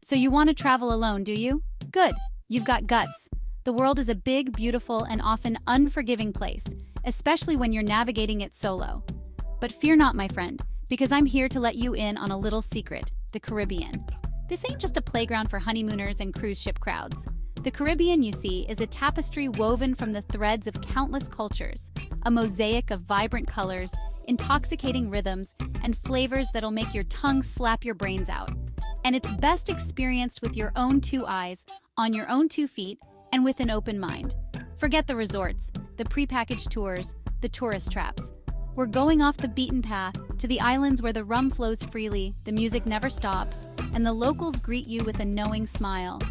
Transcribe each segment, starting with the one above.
So you want to travel alone, do you? Good, you've got guts. The world is a big, beautiful, and often unforgiving place, especially when you're navigating it solo. But fear not, my friend, because I'm here to let you in on a little secret: the Caribbean. This ain't just a playground for honeymooners and cruise ship crowds. The Caribbean, you see, is a tapestry woven from the threads of countless cultures, a mosaic of vibrant colors, intoxicating rhythms, and flavors that'll make your tongue slap your brains out. And it's best experienced with your own two eyes, on your own 2 feet, and with an open mind. Forget the resorts, the prepackaged tours, the tourist traps. We're going off the beaten path to the islands where the rum flows freely, the music never stops, and the locals greet you with a knowing smile.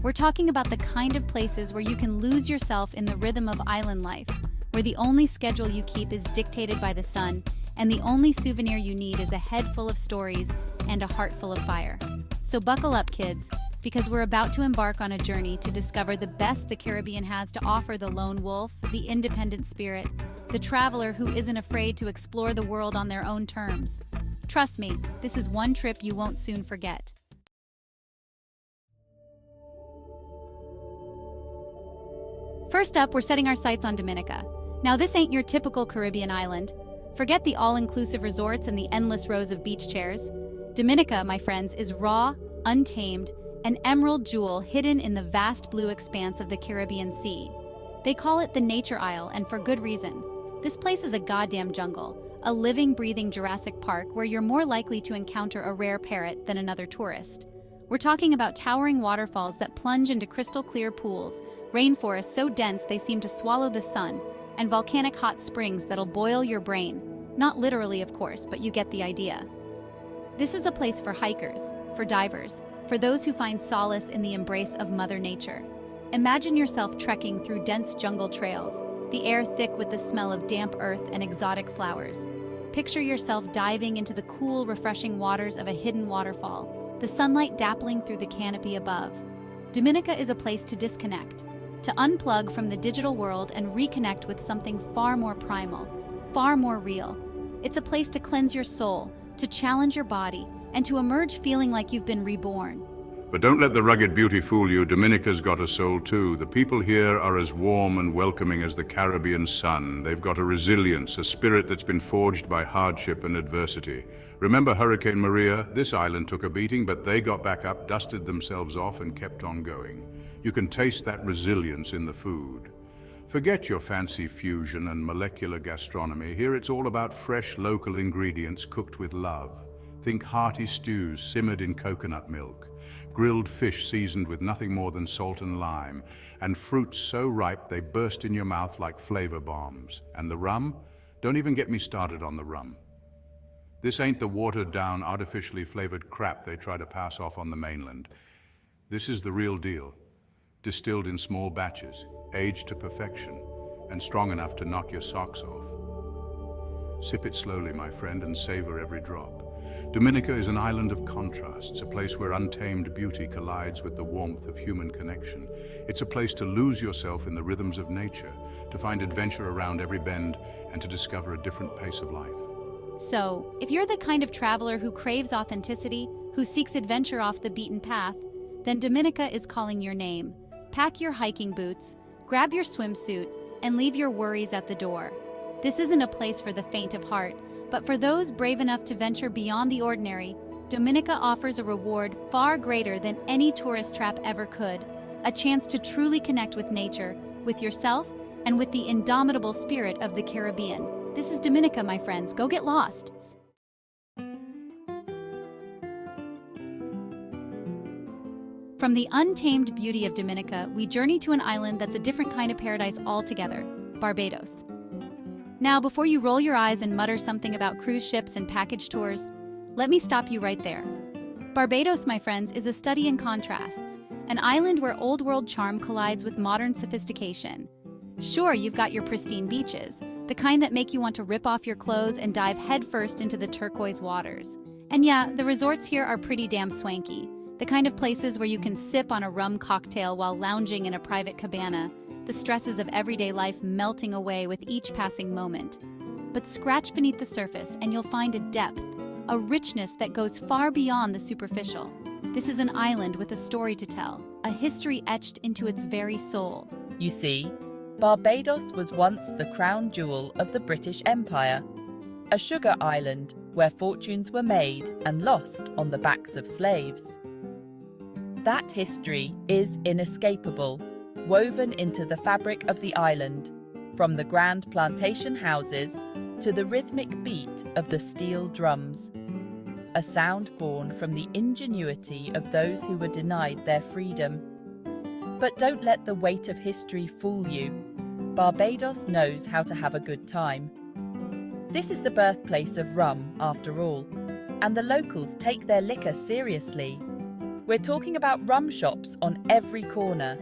We're talking about the kind of places where you can lose yourself in the rhythm of island life, where the only schedule you keep is dictated by the sun, and the only souvenir you need is a head full of stories and a heart full of fire. So buckle up, kids, because we're about to embark on a journey to discover the best the Caribbean has to offer: the lone wolf, the independent spirit, the traveler who isn't afraid to explore the world on their own terms. Trust me, this is one trip you won't soon forget. First up, we're setting our sights on Dominica. Now, this ain't your typical Caribbean island. Forget the all-inclusive resorts and the endless rows of beach chairs. Dominica, my friends, is raw, untamed, an emerald jewel hidden in the vast blue expanse of the Caribbean Sea. They call it the Nature Isle, and for good reason. This place is a goddamn jungle, a living, breathing Jurassic Park where you're more likely to encounter a rare parrot than another tourist. We're talking about towering waterfalls that plunge into crystal-clear pools, rainforests so dense they seem to swallow the sun, and volcanic hot springs that'll boil your brain. Not literally, of course, but you get the idea. This is a place for hikers, for divers, for those who find solace in the embrace of Mother Nature. Imagine yourself trekking through dense jungle trails, the air thick with the smell of damp earth and exotic flowers. Picture yourself diving into the cool, refreshing waters of a hidden waterfall, the sunlight dappling through the canopy above. Dominica is a place to disconnect, to unplug from the digital world and reconnect with something far more primal, far more real. It's a place to cleanse your soul, to challenge your body, and to emerge feeling like you've been reborn. But don't let the rugged beauty fool you. Dominica's got a soul too. The people here are as warm and welcoming as the Caribbean sun. They've got a resilience, a spirit that's been forged by hardship and adversity. Remember Hurricane Maria? This island took a beating, but they got back up, dusted themselves off, and kept on going. You can taste that resilience in the food. Forget your fancy fusion and molecular gastronomy. Here it's all about fresh local ingredients cooked with love. Think hearty stews simmered in coconut milk, grilled fish seasoned with nothing more than salt and lime, and fruits so ripe they burst in your mouth like flavor bombs. And the rum? Don't even get me started on the rum. This ain't the watered-down, artificially flavored crap they try to pass off on the mainland. This is the real deal, distilled in small batches, aged to perfection, and strong enough to knock your socks off. Sip it slowly, my friend, and savor every drop. Dominica is an island of contrasts, a place where untamed beauty collides with the warmth of human connection. It's a place to lose yourself in the rhythms of nature, to find adventure around every bend, and to discover a different pace of life. So, if you're the kind of traveler who craves authenticity, who seeks adventure off the beaten path, then Dominica is calling your name. Pack your hiking boots, grab your swimsuit, and leave your worries at the door. This isn't a place for the faint of heart, but for those brave enough to venture beyond the ordinary. Dominica offers a reward far greater than any tourist trap ever could, a chance to truly connect with nature, with yourself, and with the indomitable spirit of the Caribbean. This is Dominica, my friends. Go get lost. From the untamed beauty of Dominica, we journey to an island that's a different kind of paradise altogether: Barbados. Now, before you roll your eyes and mutter something about cruise ships and package tours, let me stop you right there. Barbados, my friends, is a study in contrasts, an island where old-world charm collides with modern sophistication. Sure, you've got your pristine beaches, the kind that make you want to rip off your clothes and dive headfirst into the turquoise waters. And yeah, the resorts here are pretty damn swanky, the kind of places where you can sip on a rum cocktail while lounging in a private cabana, the stresses of everyday life melting away with each passing moment. But scratch beneath the surface and you'll find a depth, a richness that goes far beyond the superficial. This is an island with a story to tell, a history etched into its very soul. You see, Barbados was once the crown jewel of the British Empire, a sugar island where fortunes were made and lost on the backs of slaves. That history is inescapable, woven into the fabric of the island, from the grand plantation houses to the rhythmic beat of the steel drums, a sound born from the ingenuity of those who were denied their freedom. But don't let the weight of history fool you. Barbados knows how to have a good time. This is the birthplace of rum, after all, and the locals take their liquor seriously. We're talking about rum shops on every corner,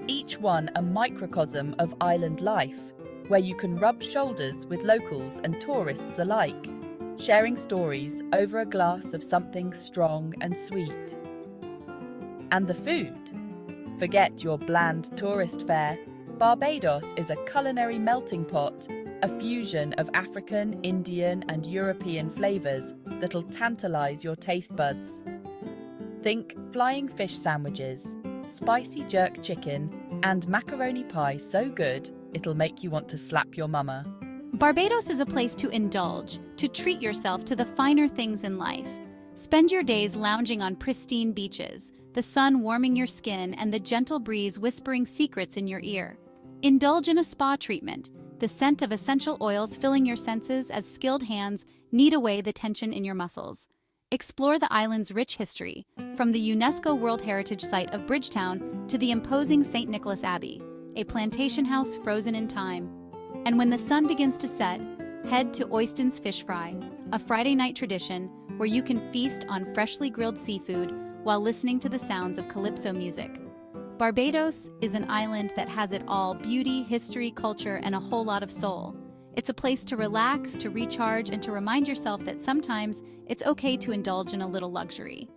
each one a microcosm of island life, where you can rub shoulders with locals and tourists alike, sharing stories over a glass of something strong and sweet. And the food? Forget your bland tourist fare. Barbados is a culinary melting pot, a fusion of African, Indian, and European flavors that'll tantalize your taste buds. Think flying fish sandwiches, spicy jerk chicken, and macaroni pie so good it'll make you want to slap your mama. Barbados is a place to indulge, to treat yourself to the finer things in life. Spend your days lounging on pristine beaches, the sun warming your skin and the gentle breeze whispering secrets in your ear. Indulge in a spa treatment, the scent of essential oils filling your senses as skilled hands knead away the tension in your muscles. Explore the island's rich history, from the UNESCO World Heritage Site of Bridgetown to the imposing St. Nicholas Abbey, a plantation house frozen in time. And when the sun begins to set, head to Oyston's Fish Fry, a Friday night tradition where you can feast on freshly grilled seafood while listening to the sounds of calypso music. Barbados is an island that has it all: beauty, history, culture, and a whole lot of soul. It's a place to relax, to recharge, and to remind yourself that sometimes it's okay to indulge in a little luxury.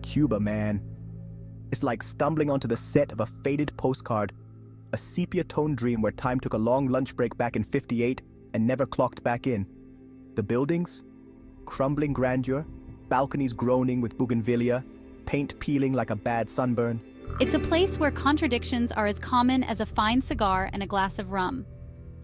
Cuba, man. It's like stumbling onto the set of a faded postcard, a sepia-toned dream where time took a long lunch break back in '58 and never clocked back in. The buildings, crumbling grandeur, balconies groaning with bougainvillea, paint peeling like a bad sunburn. It's a place where contradictions are as common as a fine cigar and a glass of rum.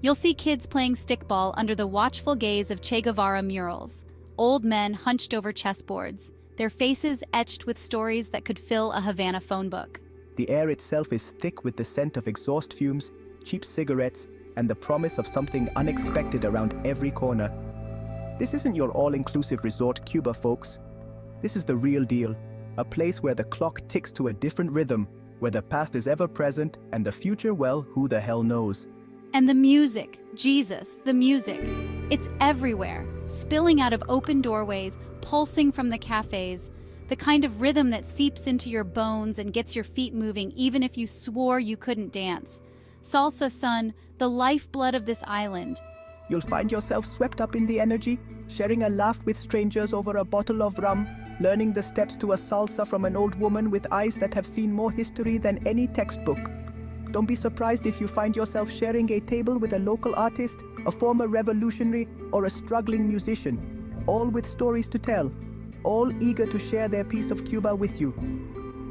You'll see kids playing stickball under the watchful gaze of Che Guevara murals, old men hunched over chessboards, their faces etched with stories that could fill a Havana phone book. The air itself is thick with the scent of exhaust fumes, cheap cigarettes, and the promise of something unexpected around every corner. This isn't your all-inclusive resort, Cuba, folks. This is the real deal, a place where the clock ticks to a different rhythm, where the past is ever present and the future, well, who the hell knows? And the music, Jesus, the music. It's everywhere, spilling out of open doorways, pulsing from the cafes, the kind of rhythm that seeps into your bones and gets your feet moving even if you swore you couldn't dance. Salsa, son, the lifeblood of this island. You'll find yourself swept up in the energy, sharing a laugh with strangers over a bottle of rum, learning the steps to a salsa from an old woman with eyes that have seen more history than any textbook. Don't be surprised if you find yourself sharing a table with a local artist, a former revolutionary, or a struggling musician, all with stories to tell, all eager to share their piece of Cuba with you.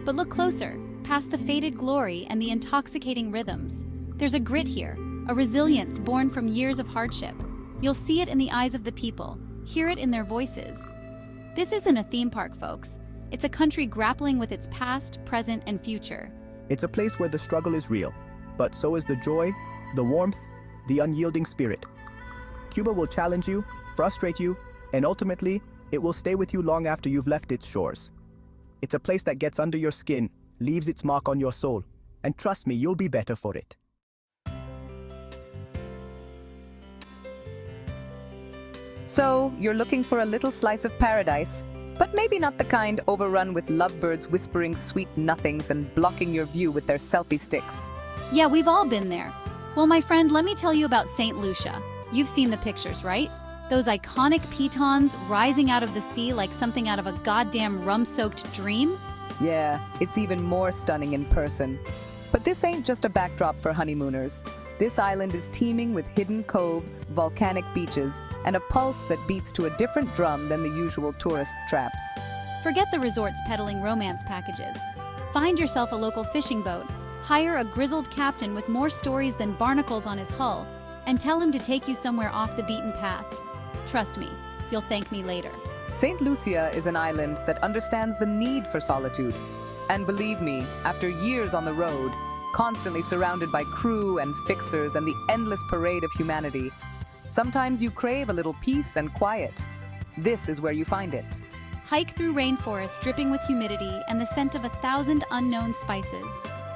But look closer, past the faded glory and the intoxicating rhythms. There's a grit here, a resilience born from years of hardship. You'll see it in the eyes of the people, hear it in their voices. This isn't a theme park, folks. It's a country grappling with its past, present, and future. It's a place where the struggle is real, but so is the joy, the warmth, the unyielding spirit. Cuba will challenge you, frustrate you, and ultimately, it will stay with you long after you've left its shores. It's a place that gets under your skin, leaves its mark on your soul, and trust me, you'll be better for it. So, you're looking for a little slice of paradise, but maybe not the kind overrun with lovebirds whispering sweet nothings and blocking your view with their selfie sticks. Yeah, we've all been there. Well, my friend, let me tell you about St. Lucia. You've seen the pictures, right? Those iconic pitons rising out of the sea like something out of a goddamn rum-soaked dream? Yeah, it's even more stunning in person. But this ain't just a backdrop for honeymooners. This island is teeming with hidden coves, volcanic beaches, and a pulse that beats to a different drum than the usual tourist traps. Forget the resorts peddling romance packages. Find yourself a local fishing boat, hire a grizzled captain with more stories than barnacles on his hull, and tell him to take you somewhere off the beaten path. Trust me, you'll thank me later. St. Lucia is an island that understands the need for solitude. And believe me, after years on the road, constantly surrounded by crew and fixers and the endless parade of humanity, sometimes you crave a little peace and quiet. This is where you find it. Hike through rainforests dripping with humidity and the scent of 1,000 unknown spices.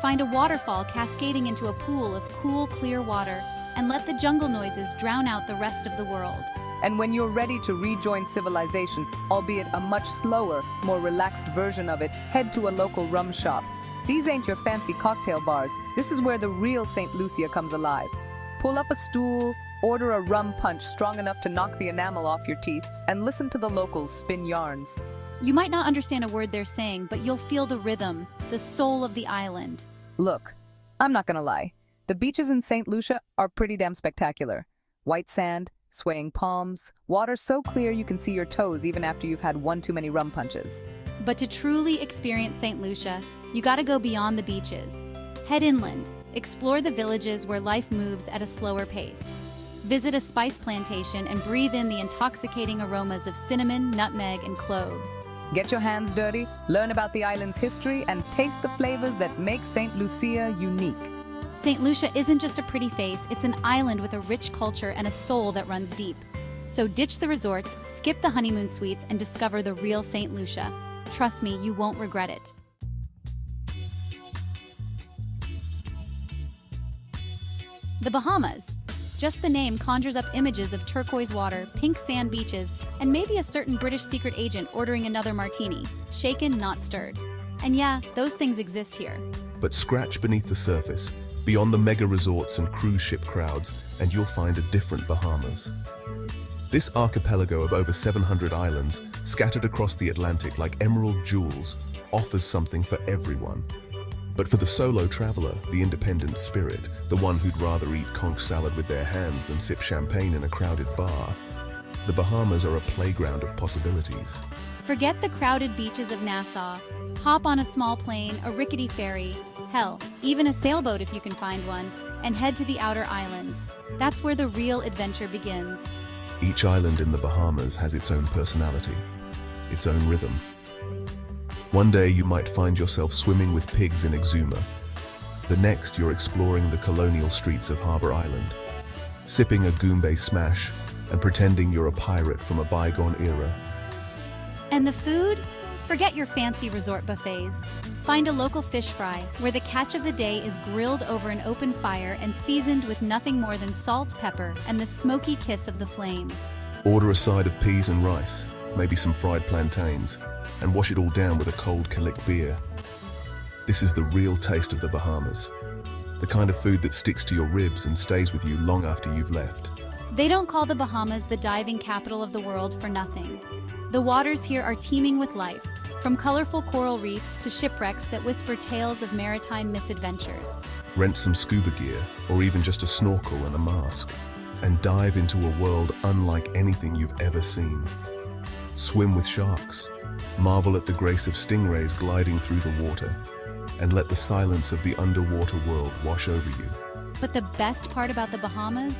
Find a waterfall cascading into a pool of cool, clear water, and let the jungle noises drown out the rest of the world. And when you're ready to rejoin civilization, albeit a much slower, more relaxed version of it, head to a local rum shop. These ain't your fancy cocktail bars. This is where the real St. Lucia comes alive. Pull up a stool, order a rum punch strong enough to knock the enamel off your teeth, and listen to the locals spin yarns. You might not understand a word they're saying, but you'll feel the rhythm, the soul of the island. Look, I'm not gonna lie. The beaches in St. Lucia are pretty damn spectacular. White sand, swaying palms, water so clear you can see your toes even after you've had one too many rum punches. But to truly experience St. Lucia, you gotta go beyond the beaches. Head inland, explore the villages where life moves at a slower pace. Visit a spice plantation and breathe in the intoxicating aromas of cinnamon, nutmeg, and cloves. Get your hands dirty, learn about the island's history, and taste the flavors that make St. Lucia unique. St. Lucia isn't just a pretty face, it's an island with a rich culture and a soul that runs deep. So ditch the resorts, skip the honeymoon suites, and discover the real St. Lucia. Trust me, you won't regret it. The Bahamas. Just the name conjures up images of turquoise water, pink sand beaches, and maybe a certain British secret agent ordering another martini, shaken, not stirred. And yeah, those things exist here. But scratch beneath the surface, beyond the mega resorts and cruise ship crowds, and you'll find a different Bahamas. This archipelago of over 700 islands, scattered across the Atlantic like emerald jewels, offers something for everyone. But for the solo traveler, the independent spirit, the one who'd rather eat conch salad with their hands than sip champagne in a crowded bar, the Bahamas are a playground of possibilities. Forget the crowded beaches of Nassau. Hop on a small plane, a rickety ferry, hell, even a sailboat if you can find one, and head to the outer islands. That's where the real adventure begins. Each island in the Bahamas has its own personality, its own rhythm. One day you might find yourself swimming with pigs in Exuma. The next you're exploring the colonial streets of Harbour Island, sipping a Goombay smash and pretending you're a pirate from a bygone era. And the food? Forget your fancy resort buffets. Find a local fish fry, where the catch of the day is grilled over an open fire and seasoned with nothing more than salt, pepper, and the smoky kiss of the flames. Order a side of peas and rice, maybe some fried plantains, and wash it all down with a cold Kalik beer. This is the real taste of the Bahamas, the kind of food that sticks to your ribs and stays with you long after you've left. They don't call the Bahamas the diving capital of the world for nothing. The waters here are teeming with life, from colorful coral reefs to shipwrecks that whisper tales of maritime misadventures. Rent some scuba gear, or even just a snorkel and a mask, and dive into a world unlike anything you've ever seen. Swim with sharks, marvel at the grace of stingrays gliding through the water, and let the silence of the underwater world wash over you. But the best part about the Bahamas?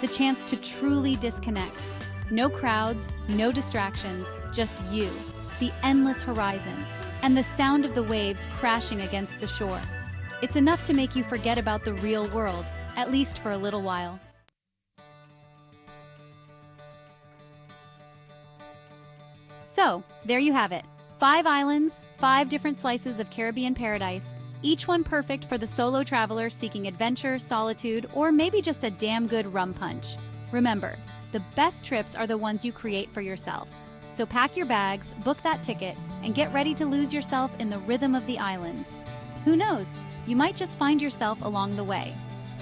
The chance to truly disconnect. No crowds, no distractions, just you, the endless horizon, and the sound of the waves crashing against the shore. It's enough to make you forget about the real world, at least for a little while. So, there you have it. 5 islands, 5 different slices of Caribbean paradise, each one perfect for the solo traveler seeking adventure, solitude, or maybe just a damn good rum punch. Remember, the best trips are the ones you create for yourself. So pack your bags, book that ticket, and get ready to lose yourself in the rhythm of the islands. Who knows, you might just find yourself along the way.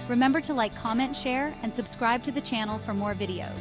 Remember to like, comment, share, and subscribe to the channel for more videos.